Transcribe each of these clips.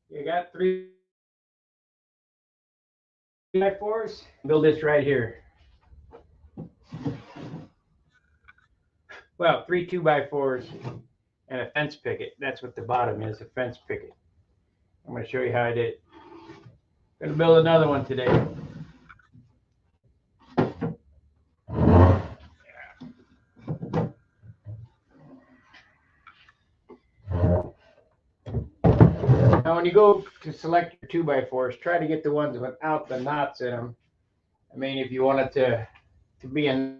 You got 3x4s? Build this right here. Well, 3 2x4s and a fence picket. That's what the bottom is, a fence picket. I'm going to show you how I did it. I'm going to build another one today. Now, when you go to select your 2x4s, try to get the ones without the knots in them. I mean, if you want it to be a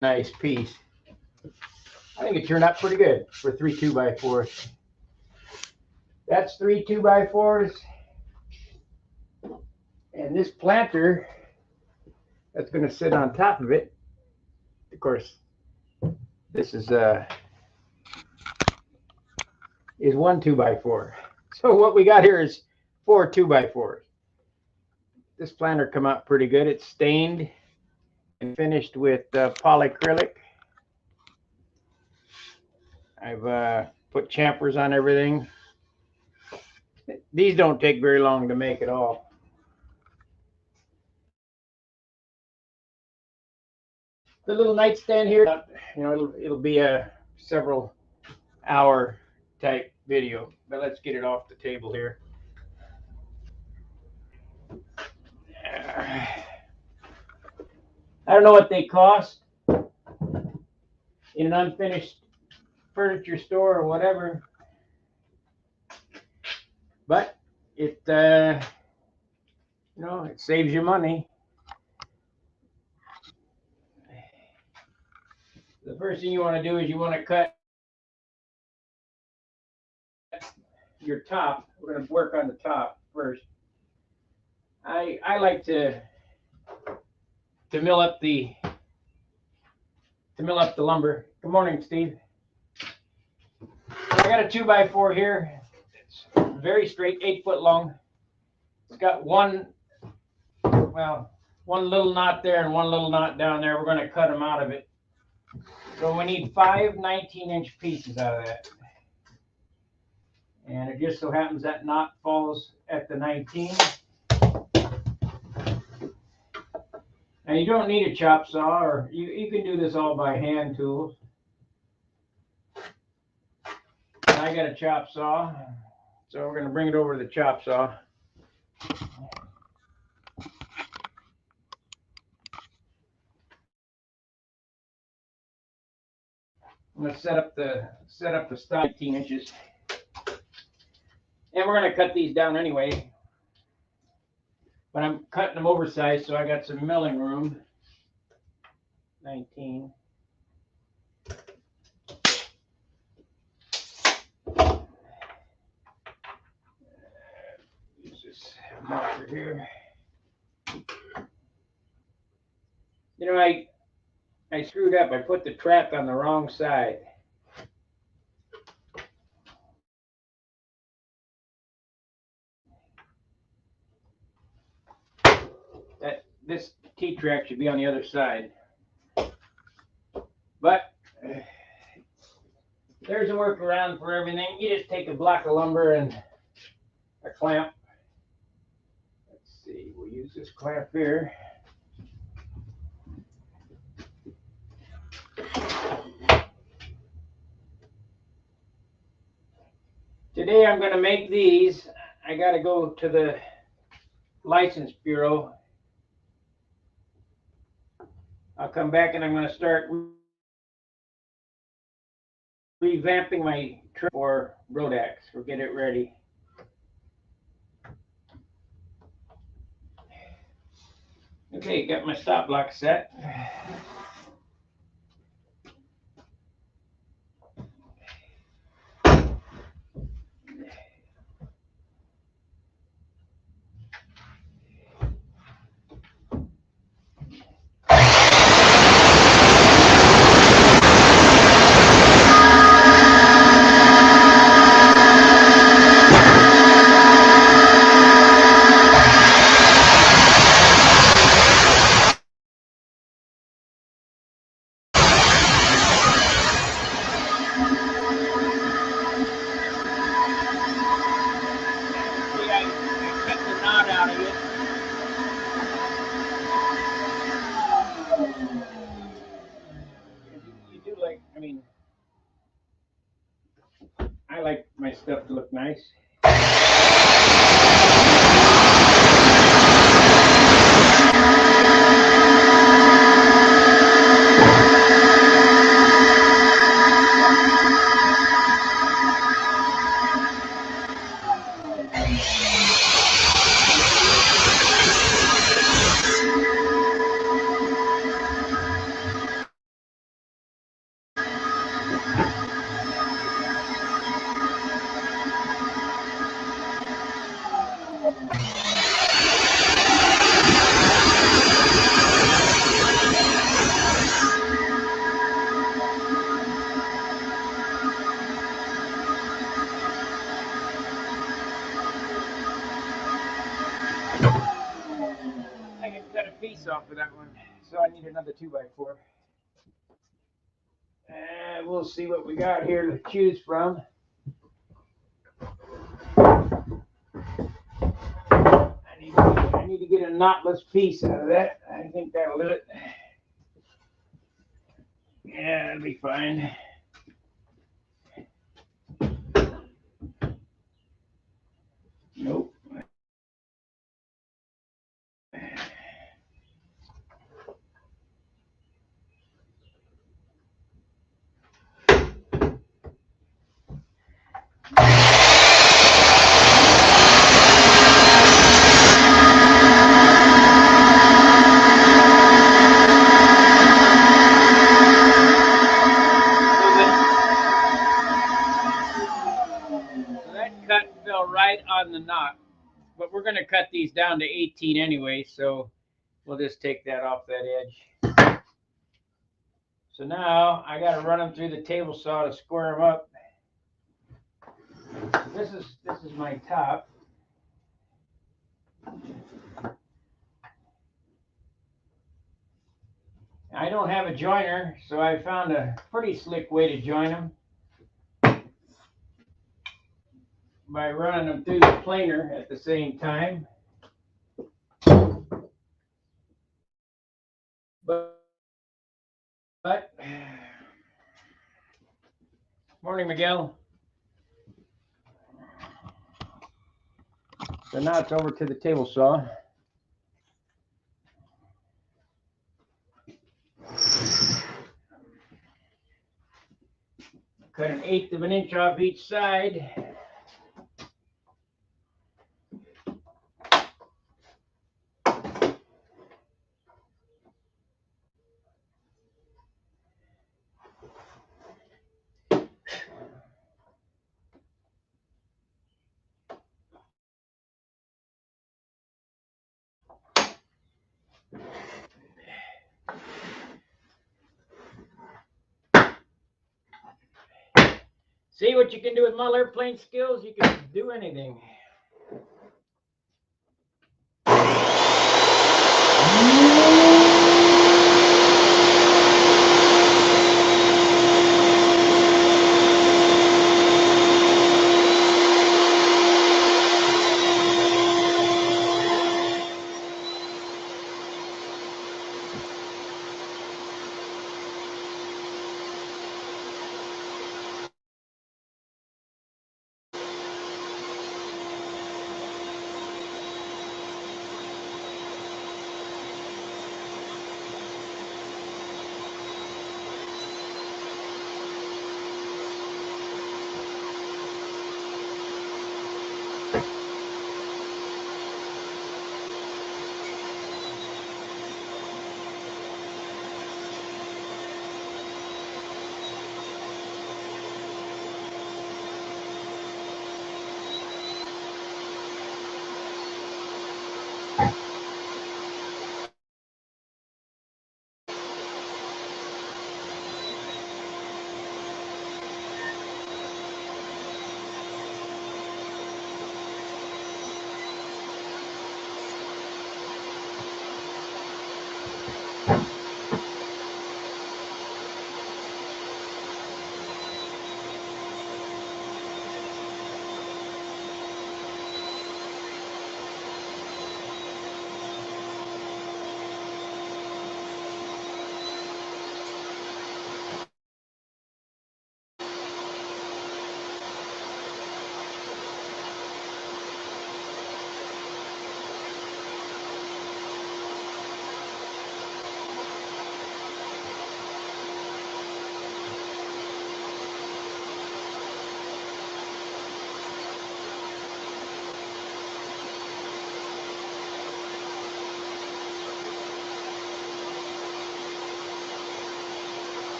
nice piece. I think it turned out pretty good for 3 2x4s. That's 3 2x4s. And this planter that's going to sit on top of it, of course, this is 1 2x4. So what we got here is 4 2x4s. This planter come out pretty good. It's stained and finished with polyacrylic. I've put champers on everything. These don't take very long to make at all. The little nightstand here, you know, it'll be a several hour type video, but let's get it off the table here. I don't know what they cost in an unfinished furniture store or whatever, but it you know, it saves you money. The first thing you want to do is you want to cut your top. We're going to work on the top first. I like to mill up the lumber. Good morning, Steve. I got a 2x4 here. It's very straight, 8 foot long. It's got one little knot there and one little knot down there. We're going to cut them out of it. So we need 5 19-inch pieces out of that. And it just so happens that knot falls at the 19. Now you don't need a chop saw, or you can do this all by hand tools. And I got a chop saw, so we're going to bring it over to the chop saw. I'm going to set up the stock 18 inches, and we're going to cut these down anyway. But I'm cutting them oversized, so I got some milling room. 19. Use this marker here. You know, I screwed up. I put the track on the wrong side. This T-track should be on the other side. But there's a workaround for everything. You just take a block of lumber and a clamp. Let's see, we'll use this clamp here. Today I'm going to make these. I got to go to the License Bureau. I'll come back and I'm going to start revamping my truck for Rodax. We'll get it ready. Okay, got my stop block set. nice. I can cut a piece off of that one, so I need another 2x4. And we'll see what we got here to choose from. I need to get a knotless piece out of that. I think that'll do it. Yeah, that'll be fine. Nope. Right on the knot, but we're going to cut these down to 18 anyway, so we'll just take that off that edge. So now I got to run them through the table saw to square them up. This is my top. I don't have a joiner, so I found a pretty slick way to join them by running them through the planer at the same time. But morning, Miguel. So now it's over to the table saw. Cut 1/8 of an inch off each side. See what you can do with model airplane skills? You can do anything.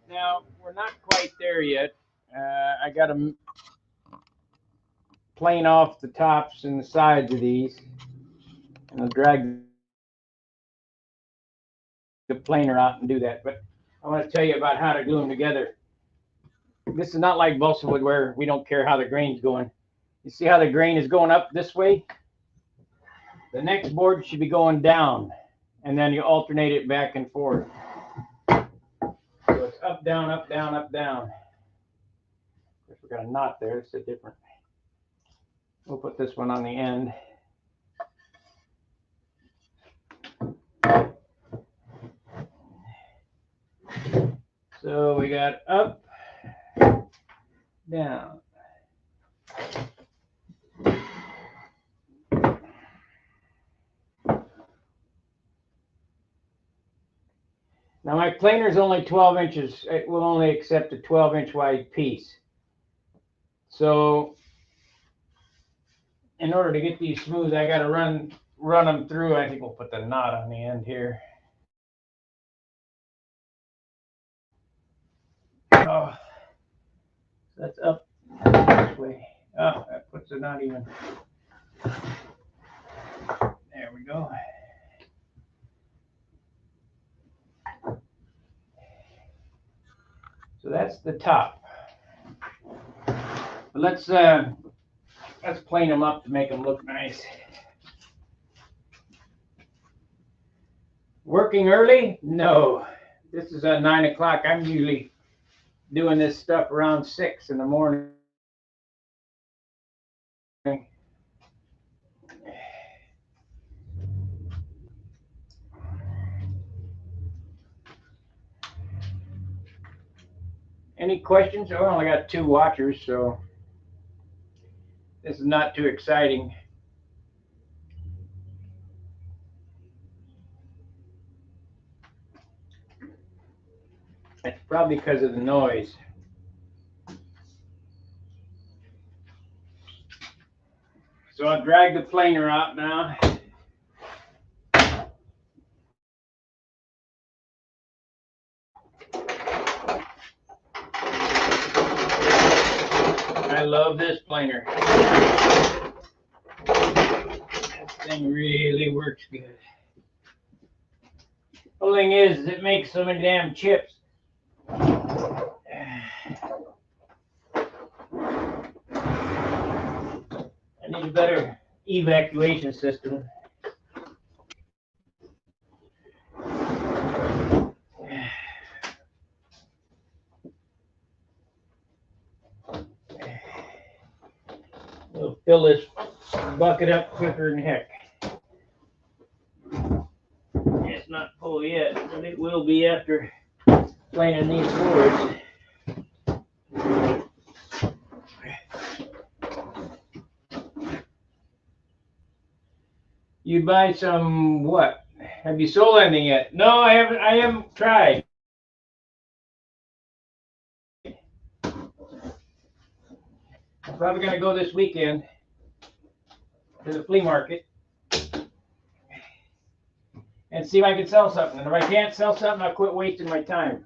Now, we're not quite there yet. I got them plane off the tops and the sides of these, and I'll drag the planer out and do that. But I want to tell you about how to glue them together. This is not like balsa wood where we don't care how the grain's going. You see how the grain is going up this way? The next board should be going down, and then you alternate it back and forth. So it's up, down, up, down, up, down. If we got a knot there, it's a different. We'll put this one on the end. So we got up, down. Now my planer is only 12 inches. It will only accept a 12-inch wide piece. So in order to get these smooth, I got to run them through. I think we'll put the knot on the end here. Oh, that's up this way. Oh, that puts it not even. There we go. So that's the top. But let's plane them up to make them look nice. Working early? No. This is at 9 o'clock. I'm usually doing this stuff around 6 in the morning. Any questions? Oh, I only got 2 watchers, so this is not too exciting. It's probably because of the noise. So I'll drag the planer out now. I love this planer. This thing really works good. The thing is, it makes so many damn chips. I need a better evacuation system. We'll fill this bucket up quicker than heck. It's not full yet, but it will be after planing these boards. You buy some what? Have you sold anything yet? No, I haven't. I haven't tried. I'm probably gonna go this weekend to the flea market and see if I can sell something. And if I can't sell something, I'll quit wasting my time.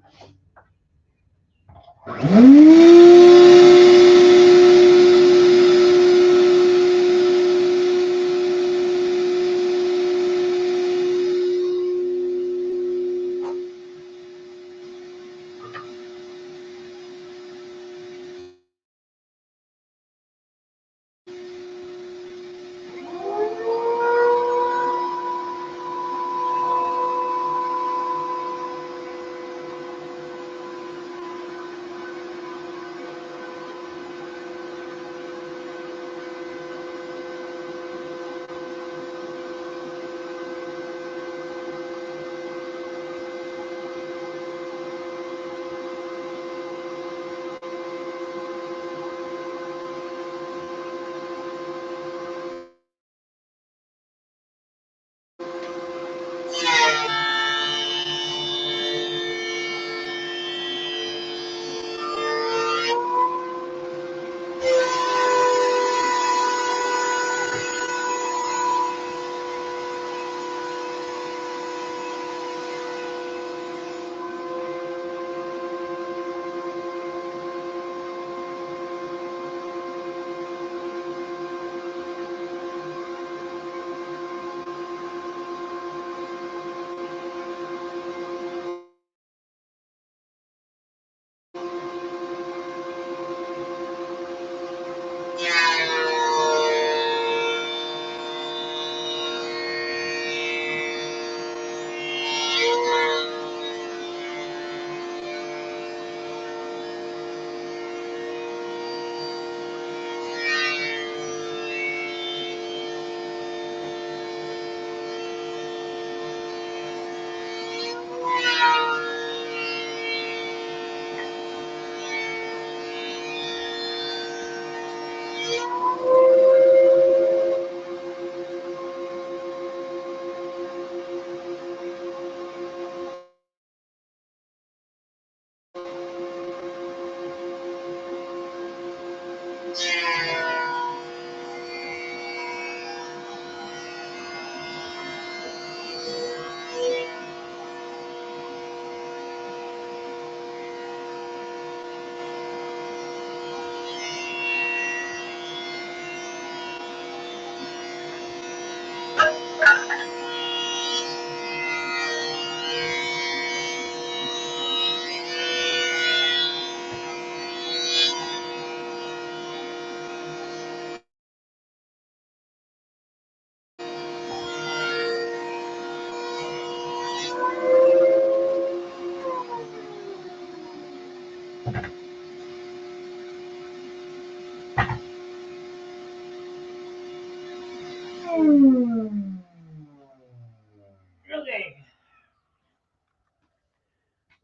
Okay.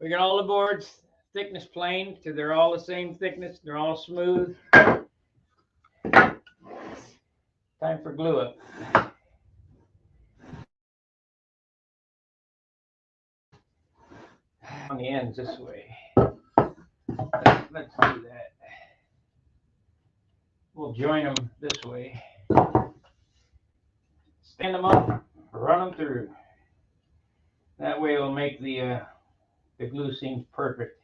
We got all the boards thickness planed so they're all the same thickness. They're all smooth. Time for glue up. On the ends this way. Let's do that. We'll join them this way. Stand them up, run them through. That way it'll make the glue seams perfect.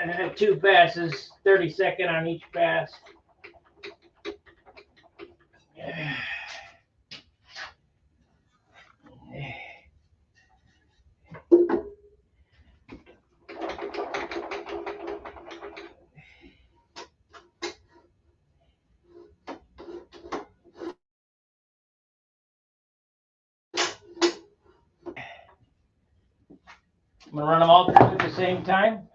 And I have 2 passes, 30-second on each pass. I'm going to run them all through at the same time.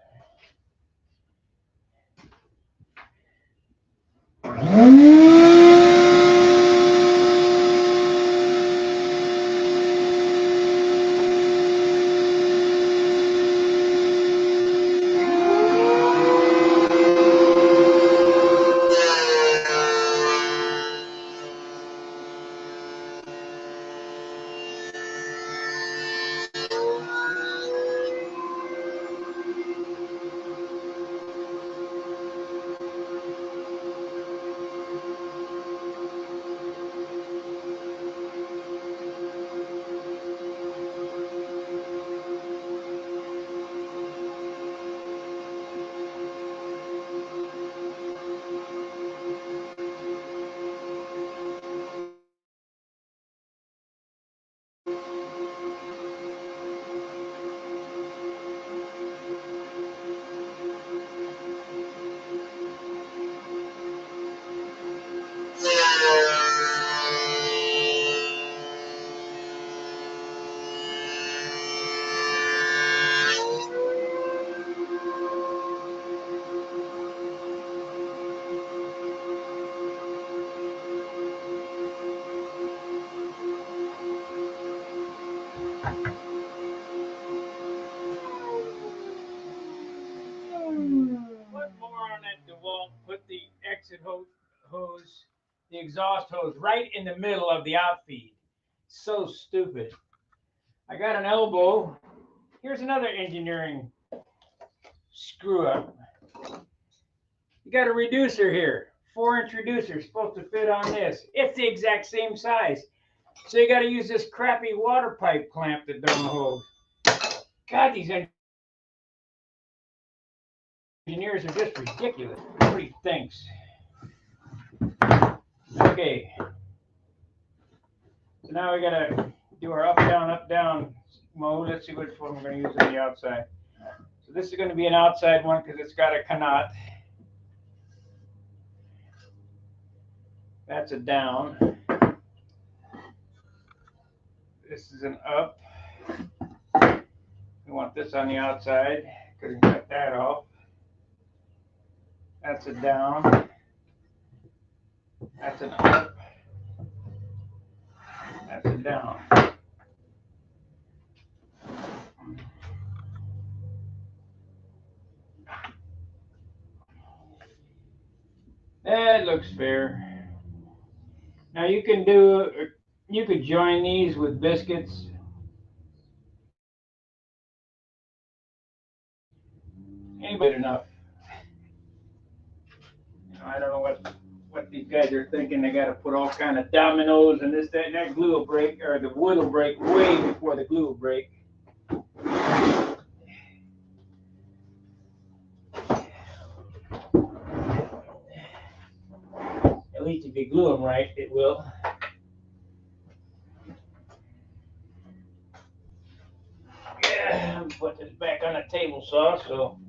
One more on that DeWalt. Put the exit hose, the exhaust hose, right in the middle of the outfeed. So stupid. I got an elbow. Here's another engineering screw up. You got a reducer here. 4-inch reducer supposed to fit on this. It's the exact same size. So you got to use this crappy water pipe clamp that don't hold. God, these engineers are just ridiculous. Nobody thinks. Okay. So now we got to do our up, down mode. Let's see which one we're going to use on the outside. So this is going to be an outside one because it's got a canot. That's a down. This is an up. We want this on the outside because we can cut that off. That's a down. That's an up. That's a down. That looks fair. Now you could join these with biscuits. Ain't good enough. I don't know what these guys are thinking. They got to put all kind of dominoes and this, that, and that glue will break, or the wood will break way before the glue will break. At least if you glue them right, it will. Yeah, put this back on the table saw, so.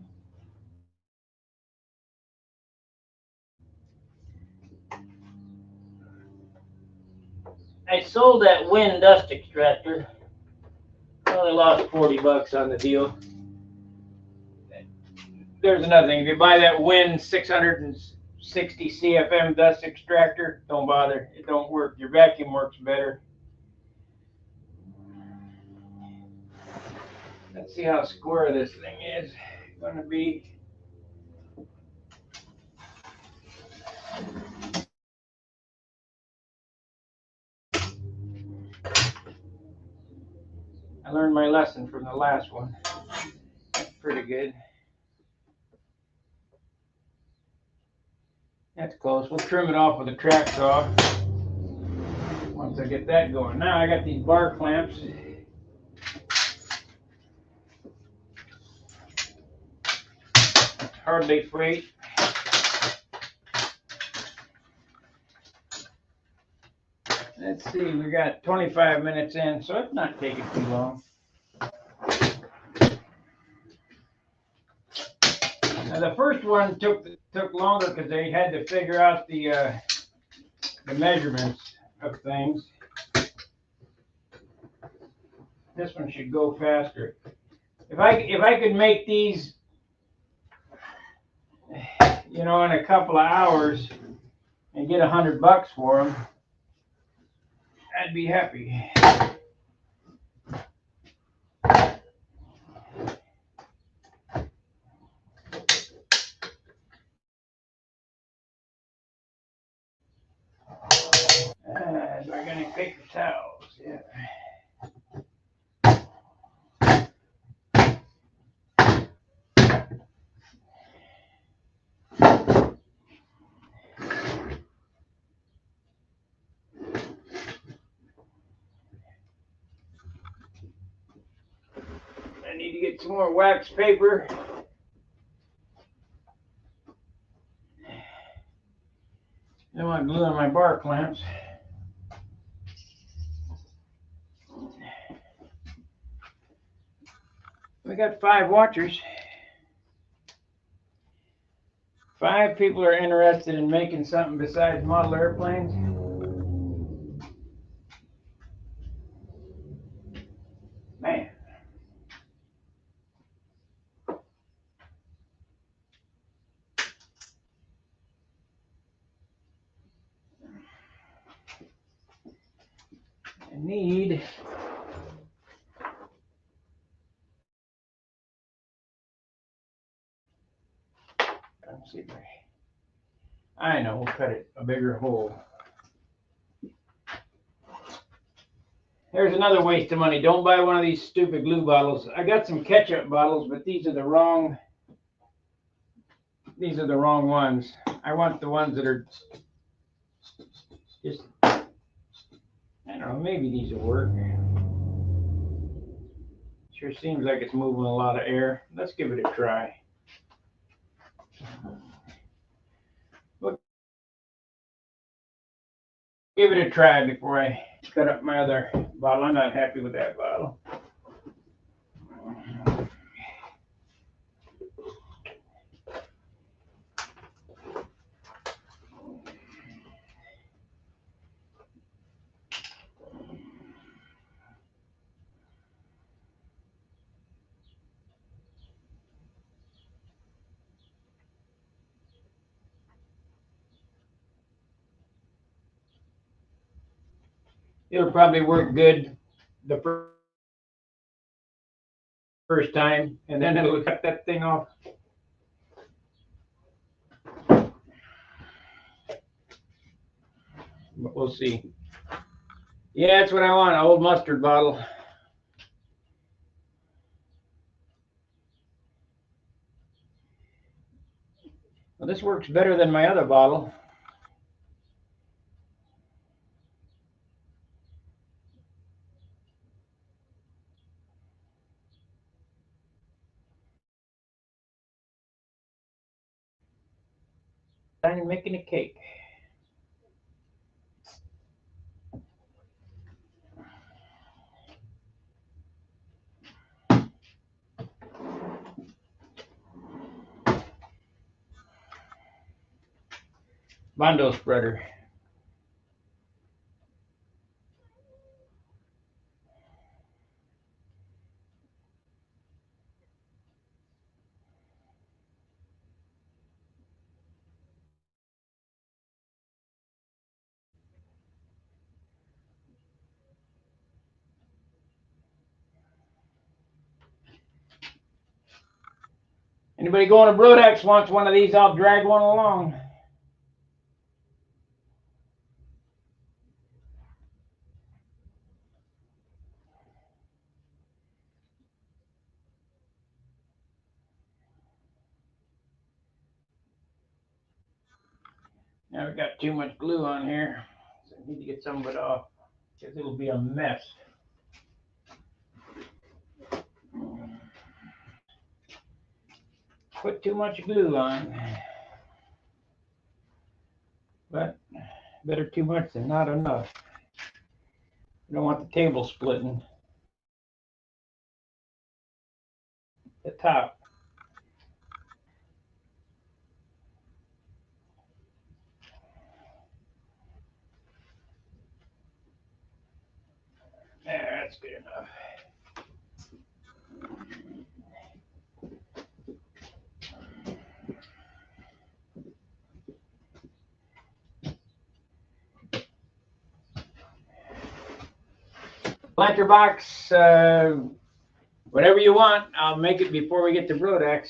I sold that Win dust extractor. I only lost $40 on the deal. there's another thing. If you buy that Win 660 CFM dust extractor, don't bother. It don't work. Your vacuum works better. Let's see how square this thing is going to be. I learned my lesson from the last one. That's pretty good. That's close. We'll trim it off with a track saw once I get that going. Now I got these bar clamps. Hardly freight. Let's see, we got 25 minutes in, so it's not taking too long. Now the first one took longer because they had to figure out the measurements of things. This one should go faster. If I could make these, you know, in a couple of hours and get $100 for them, I'd be happy. Do I got any paper towels? Yeah. I need to get some more wax paper. Then I glue on my bar clamps. We got 5 watchers. 5 people are interested in making something besides model airplanes. Man. I need let's see. I know, we'll cut it a bigger hole. There's another waste of money. Don't buy one of these stupid glue bottles. I got some ketchup bottles, but these are the wrong ones. I want the ones that are just, I don't know, maybe these will work. Sure seems like it's moving a lot of air. Let's give it a try. Look, give it a try before I cut up my other bottle. I'm not happy with that bottle. It'll probably work good the first time, and then it'll cut that thing off. But we'll see. Yeah, that's what I want, an old mustard bottle. Well, this works better than my other bottle. I'm making a cake. Bondo spreader. Anybody going to Brodex wants one of these, I'll drag one along. Now we got too much glue on here, so I need to get some of it off because it'll be a mess. Put too much glue on, but better too much than not enough. You don't want the table splitting. The top. There, that's good enough. Planter box, whatever you want. I'll make it before we get to Brodex.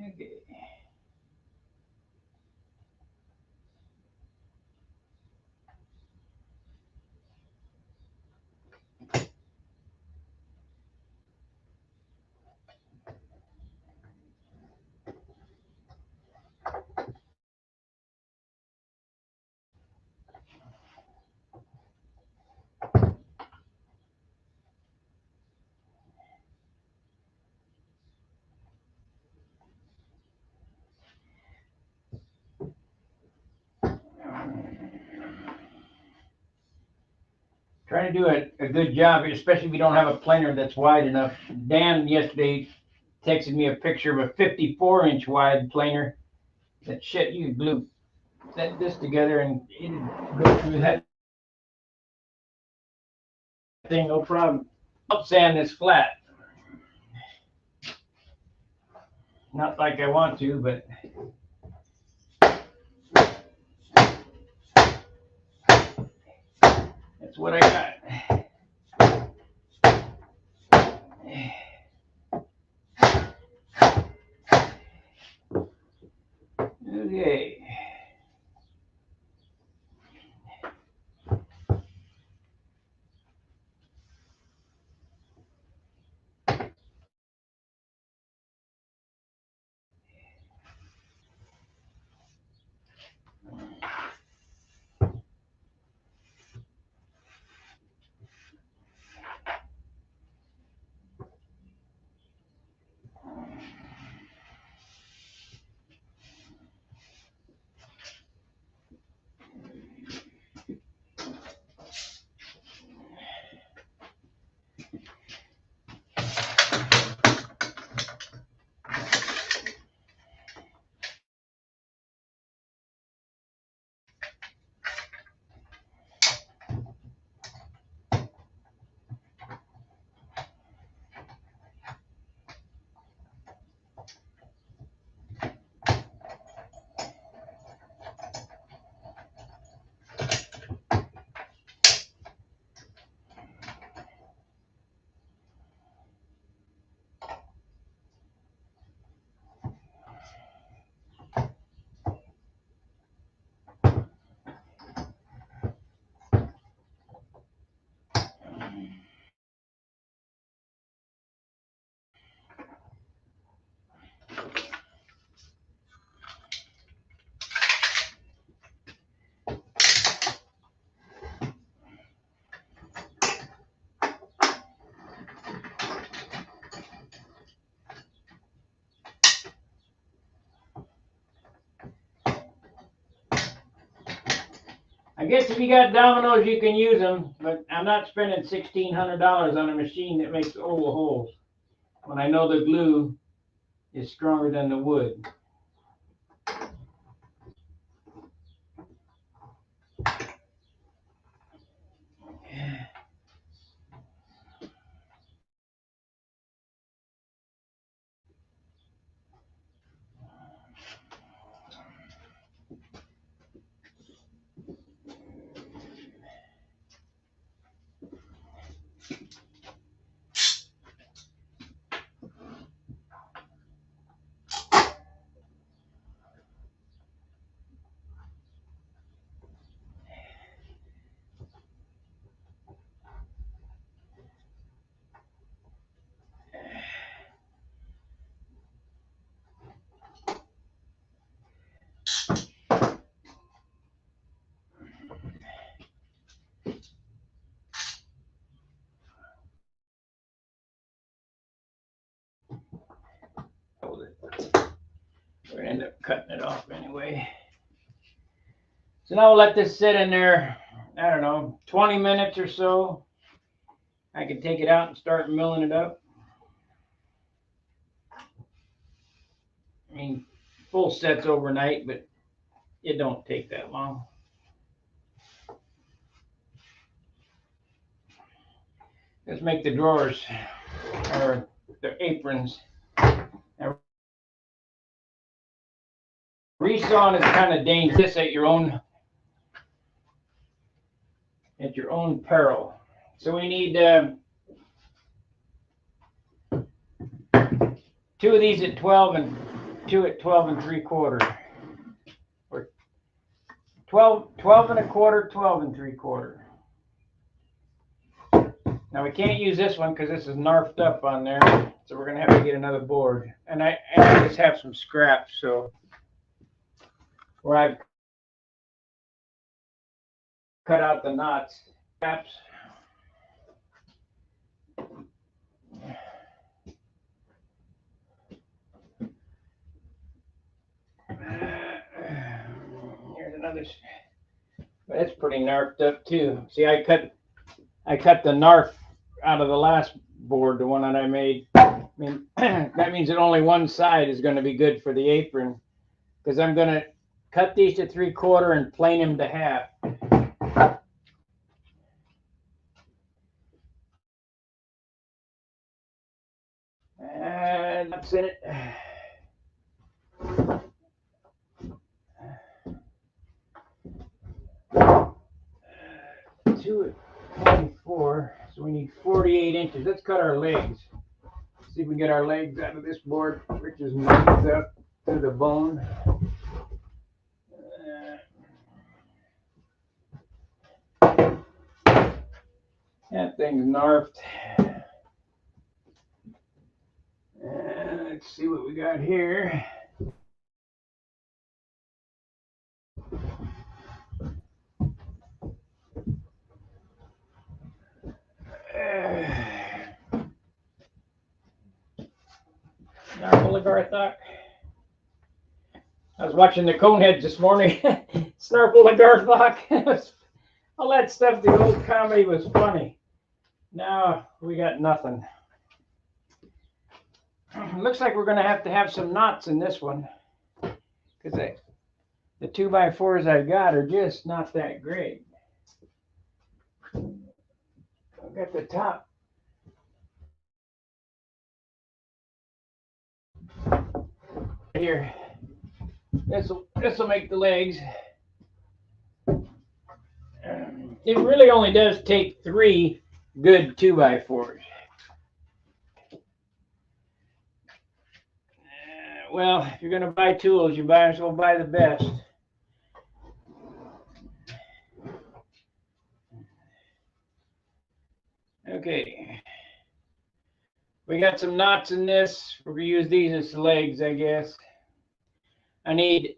Okay. Trying to do a good job, especially if you don't have a planer that's wide enough. Dan yesterday texted me a picture of a 54-inch wide planer. That shit, you glue this together and it'd go through that thing, no problem. I'll sand this flat. Not like I want to, but that's what I got. Okay. I guess if you got dominoes, you can use them, but I'm not spending $1,600 on a machine that makes oval holes. when I know the glue is stronger than the wood. Hold it. We're gonna end up cutting it off anyway. So now we'll let this sit in there, I don't know, 20 minutes or so. I can take it out and start milling it up. I mean, full sets overnight, but it don't take that long. Let's make the drawers, or the aprons. Now, resawing is kind of dangerous at your own peril. So we need 2 of these at 12 and 2 at 12 3/4, or 12 1/4, 12 3/4. Now we can't use this one because this is narfed up on there, so we're gonna have to get another board. And I just have some scraps, so where I've cut out the knots, scraps. Here's another, but it's pretty narfed up too. See, I cut the narf out of the last board, the one that I made. I mean, that means that only one side is going to be good for the apron, because I'm going to cut these to 3/4 and plane them to half. And that's in it. Two at 24, so we need 48 inches. Let's cut our legs. See if we can get our legs out of this board, which is knocked up to the bone. That thing's narfed. Let's see what we got here. Snarfoligarthoc. I was watching the Coneheads this morning. Snarfoligarthoc. All that stuff, the old comedy was funny. Now we got nothing. Looks like we're going to have some knots in this one, because the 2x4s I've got are just not that great. I've got the top. Here, this will make the legs. It really only does take 3 good 2x4s. Well, if you're going to buy tools, you might as well buy the best. Okay. We got some knots in this. We're going to use these as legs, I guess. I need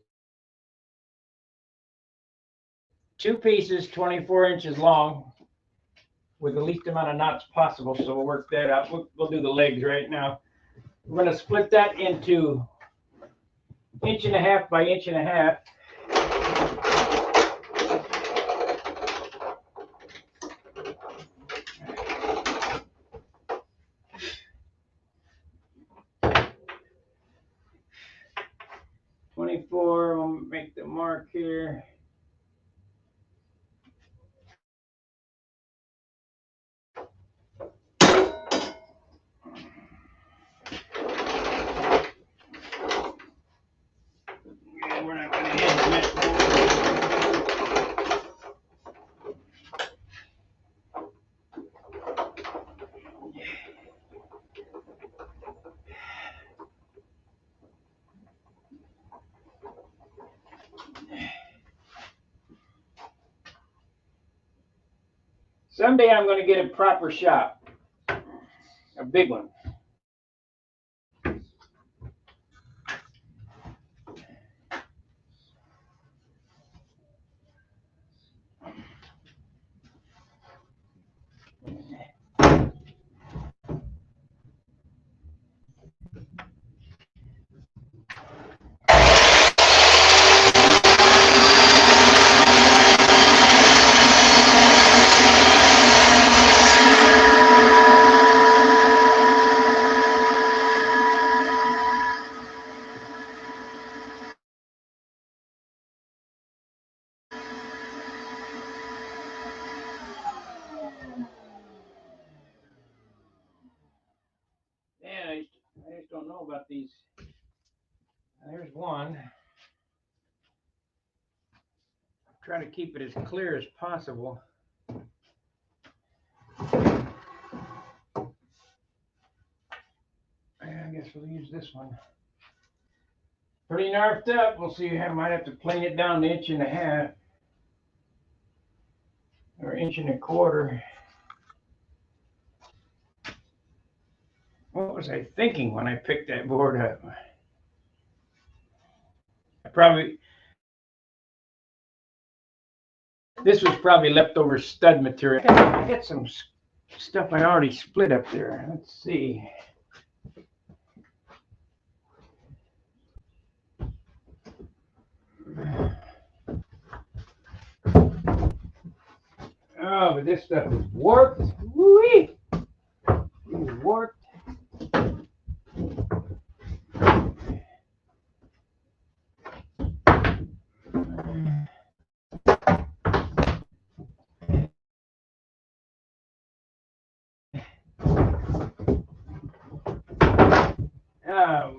2 pieces 24 inches long with the least amount of knots possible, so we'll work that out. We'll do the legs right now. We're going to split that into 1.5 by 1.5 inches. 24, we'll make the mark here. Yeah, we're not going to hit that board. Someday I'm going to get a proper shop, a big one. Yeah, I just don't know about these. There's one. Try to keep it as clear as possible. I guess we'll use this one. Pretty narfed up. We'll see. I might have to plane it down an 1.5 inches or 1.25 inches. What was I thinking when I picked that board up? This was probably leftover stud material. I got some stuff I already split up there. Let's see. Oh, but this stuff is warped. Woo-wee! It's warped.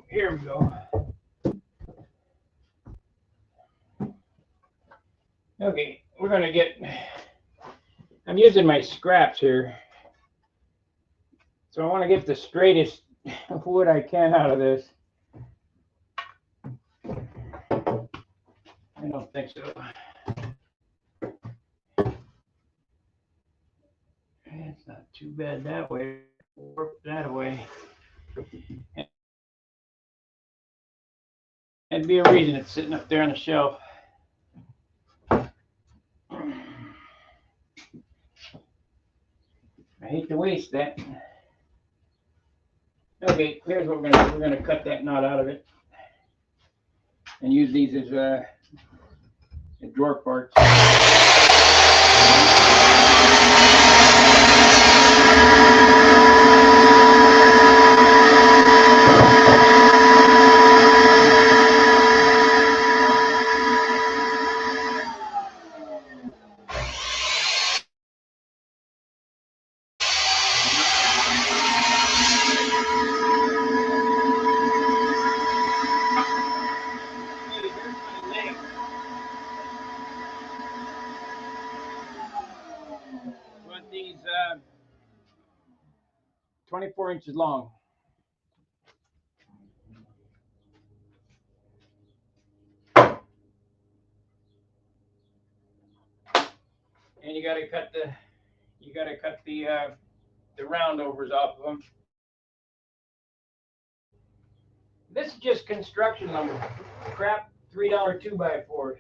Here we go. Okay, we're going to get, I'm using my scraps here. So I want to get the straightest wood I can out of this. I don't think so. It's not too bad that way. Work that away. That'd be a reason it's sitting up there on the shelf. I hate to waste that. Okay, here's what we're gonna do. We're gonna cut that knot out of it and use these as drawer parts. These 24 inches long. And you got to cut the roundovers off of them. This is just construction lumber. Crap, $3 2x4.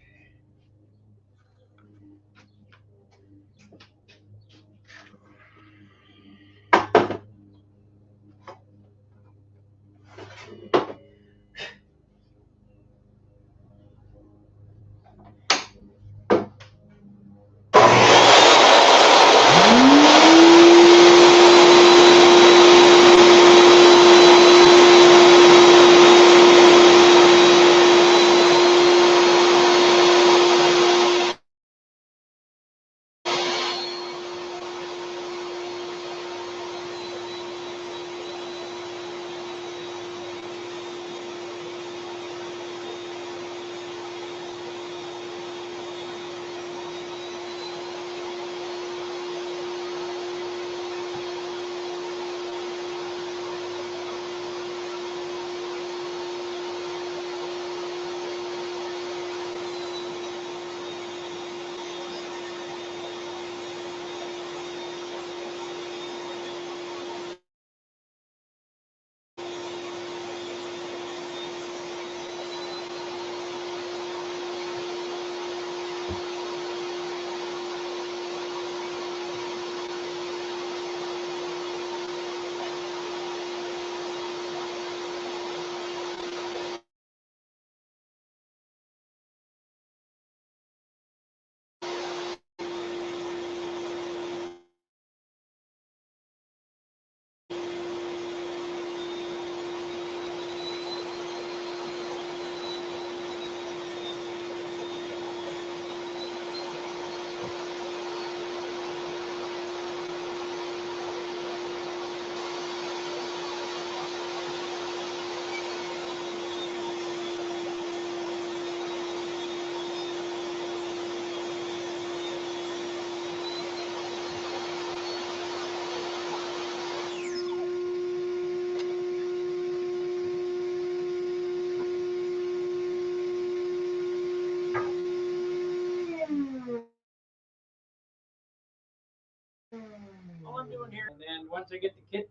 once I get the kit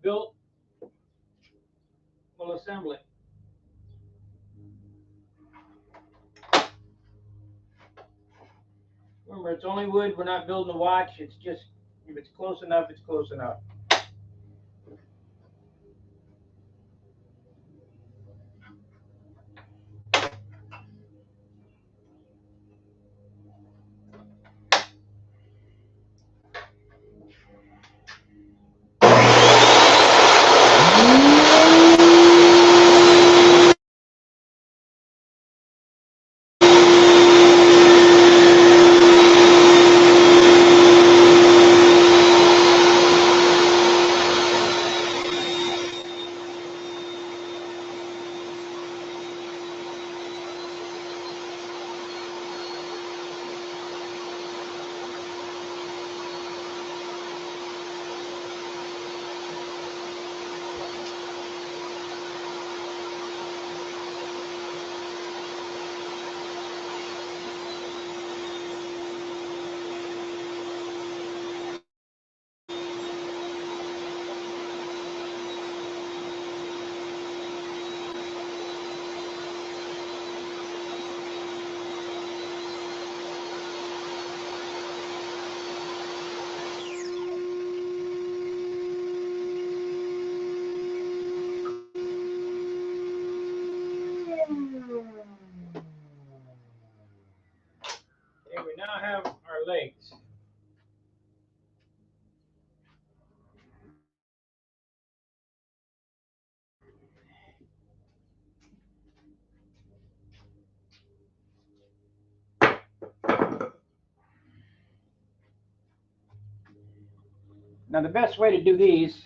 built, we'll assemble it. Remember, it's only wood. We're not building a watch. It's just, if it's close enough, it's close enough. Okay, we now have our legs. Now the best way to do these,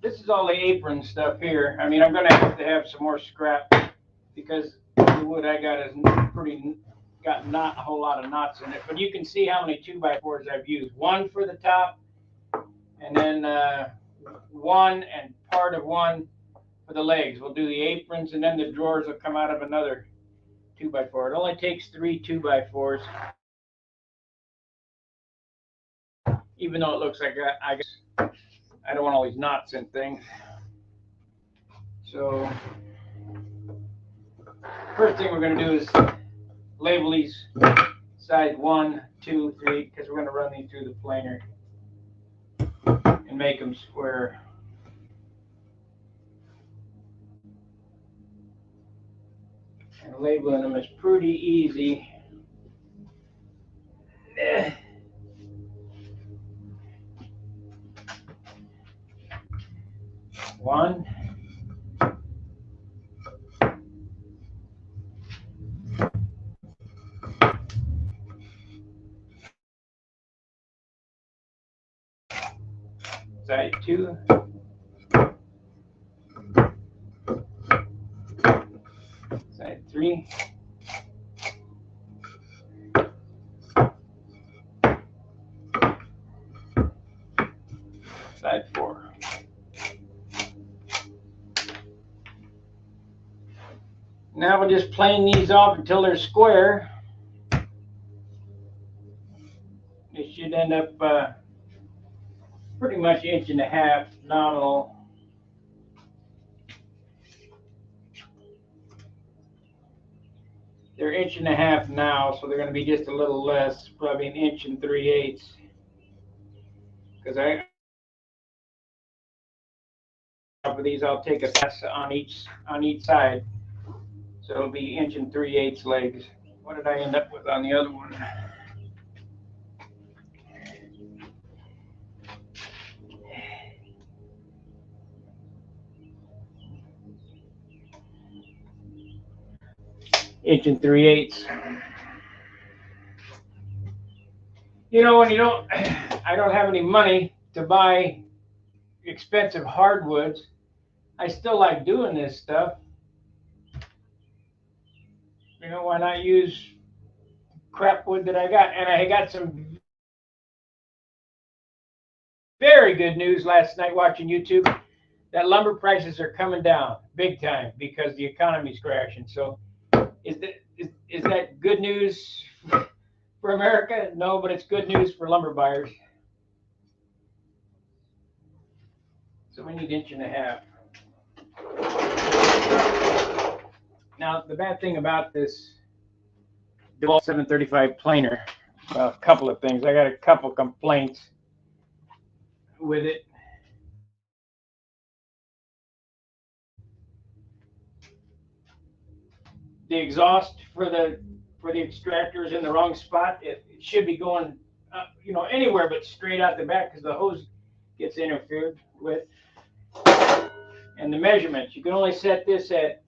this is all the apron stuff here. I mean, I'm going to have some more scrap because the wood I got is got not a whole lot of knots in it. But you can see how many 2x4s I've used. One for the top, and then one and part of one for the legs. We'll do the aprons, and then the drawers will come out of another 2x4. It only takes 3 2x4s. Even though it looks like I guess I don't want all these knots and things. So first thing we're going to do is label these size 1, 2, 3 because we're going to run these through the planer and make them square. And labeling them is pretty easy. 1, side 2, side 3, side 4. Now we'll just plane these off until they're square. It should end up pretty much 1.5 inches nominal. They're 1.5 inches now, so they're going to be just a little less, probably 1 3/8 inches. Because for these, I'll take a pass on each side, so it'll be 1 3/8 inches legs. What did I end up with on the other one? Inch and 3/8. You know, when I don't have any money to buy expensive hardwoods, I still like doing this stuff. You know, why not use crap wood that I got? And I got some very good news last night watching YouTube that lumber prices are coming down big time because the economy's crashing. So is that good news for America? No, but it's good news for lumber buyers. So we need 1.5 inches. Now, the bad thing about this DeWalt 735 planer, well, a couple of things. I got a couple complaints with it. The exhaust for the extractor is in the wrong spot. It should be going, anywhere but straight out the back because the hose gets interfered with. And the measurements, you can only set this at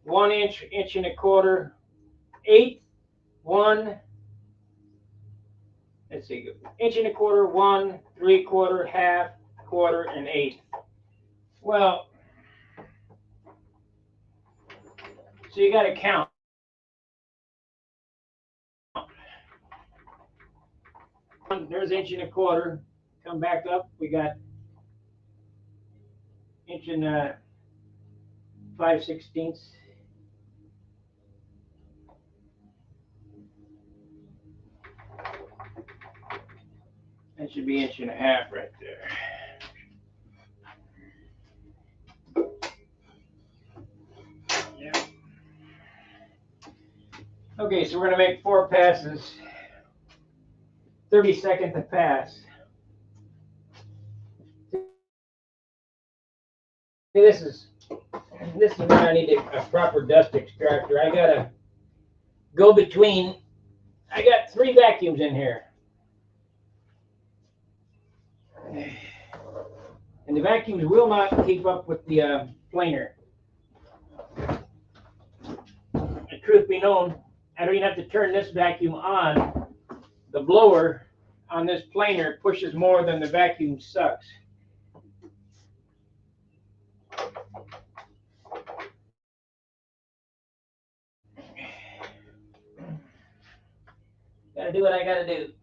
1 inch, 1.25 inches, 1. Let's see, 1.25 inches, 1, 3/4, half, quarter, and 1/8. Well, so you got to count. There's 1.25 inches. Come back up. We got 1 5/16. That should be 1.5 inches right there. Yeah. Okay, so we're gonna make 4 passes. 30 seconds a pass. This is where I need a proper dust extractor. I gotta go between. I got 3 vacuums in here, and the vacuums will not keep up with the planer. The truth be known, I don't even have to turn this vacuum on. The blower on this planer pushes more than the vacuum sucks. Gotta do what I gotta do.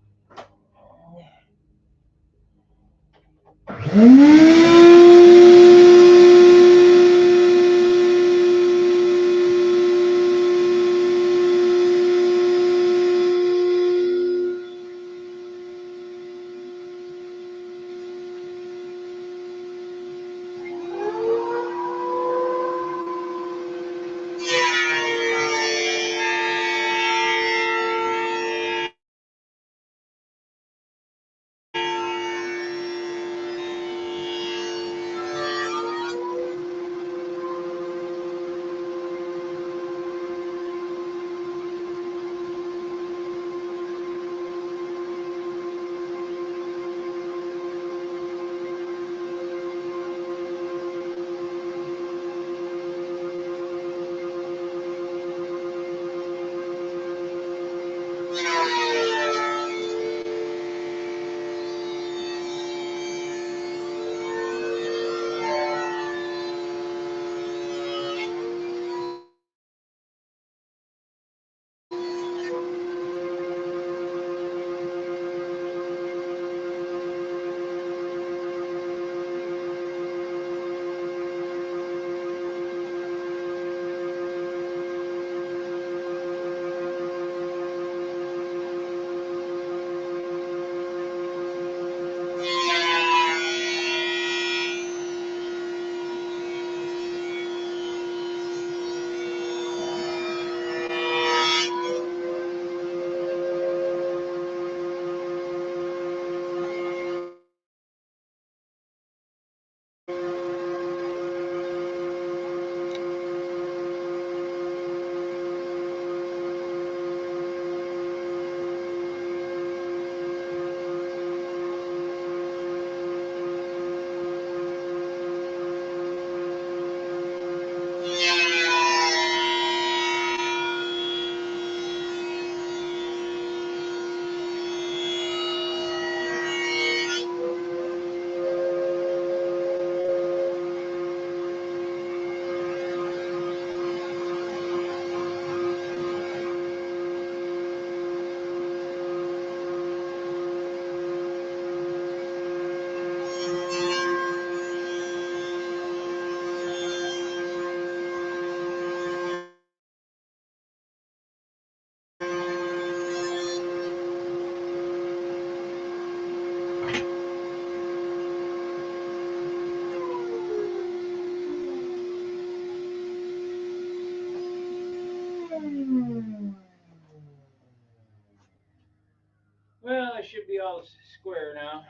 all square now,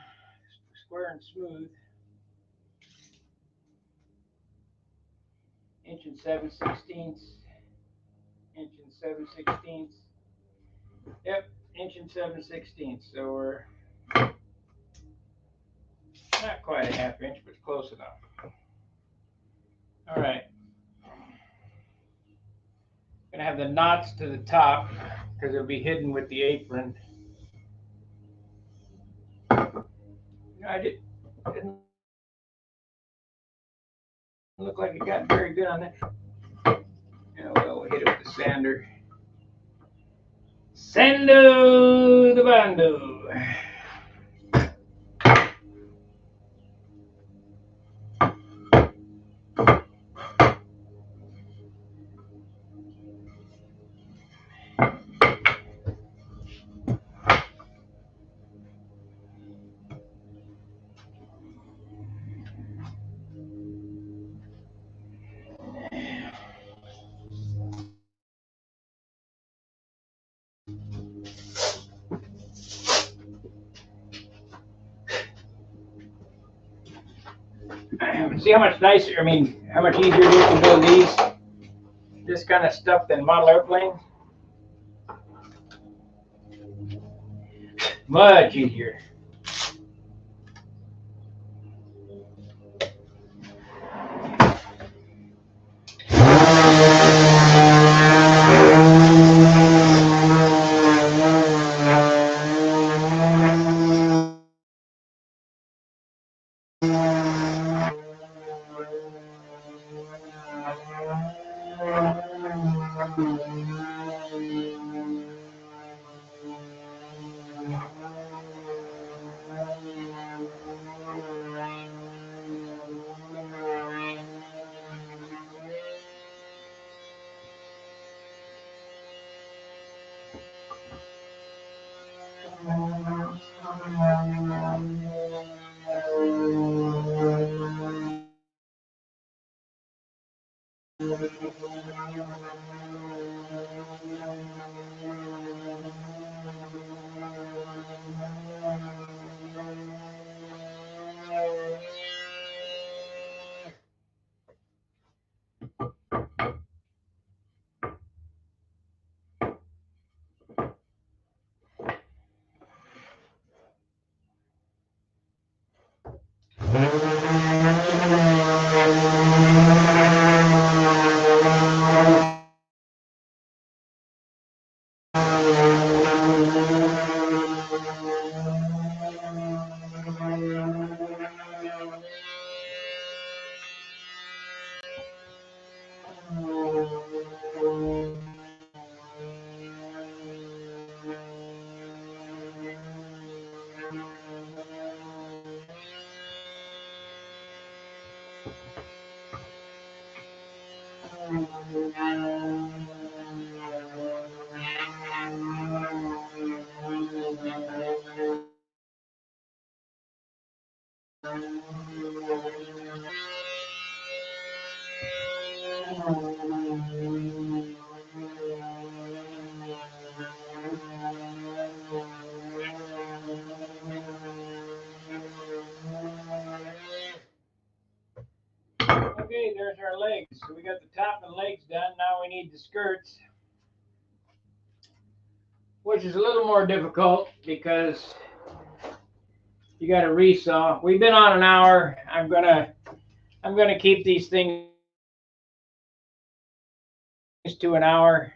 square and smooth. 1 7/16, 1 7/16. Yep, 1 7/16. So we're not quite a ½ inch, but close enough. All right. Gonna have the knots to the top because it'll be hidden with the apron. I didn't look like it got very good on that. Yeah, well, we'll hit it with the sander. Sando the bando. See how much nicer, how much easier it is to build this kind of stuff than model airplanes? Much easier. Okay, there's our legs. So we got the top and legs done. Now we need the skirts, which is a little more difficult because you got to resaw. We've been on an hour. I'm gonna keep these things to an hour.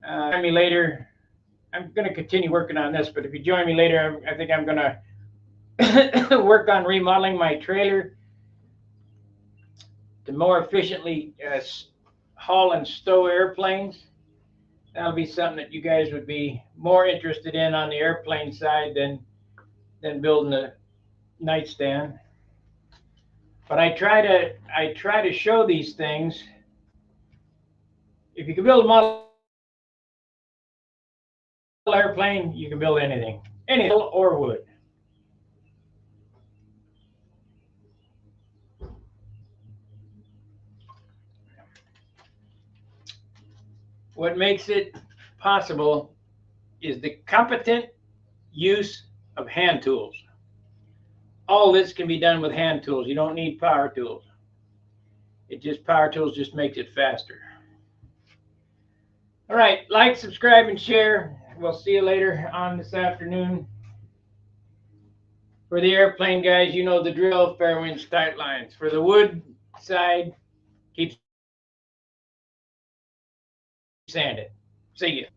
Join me later. I'm gonna continue working on this, but if you join me later, I think I'm gonna work on remodeling my trailer to more efficiently haul and stow airplanes. That'll be something that you guys would be more interested in on the airplane side than building a nightstand. But I try to show these things. If you can build a model airplane, you can build anything or wood. What makes it possible is the competent use of hand tools. All this can be done with hand tools. You don't need power tools. Power tools just makes it faster. All right, like, subscribe, and share. We'll see you later on this afternoon. For the airplane guys, you know the drill, fair winds, tight lines. For the wood side, keep sanding. See ya.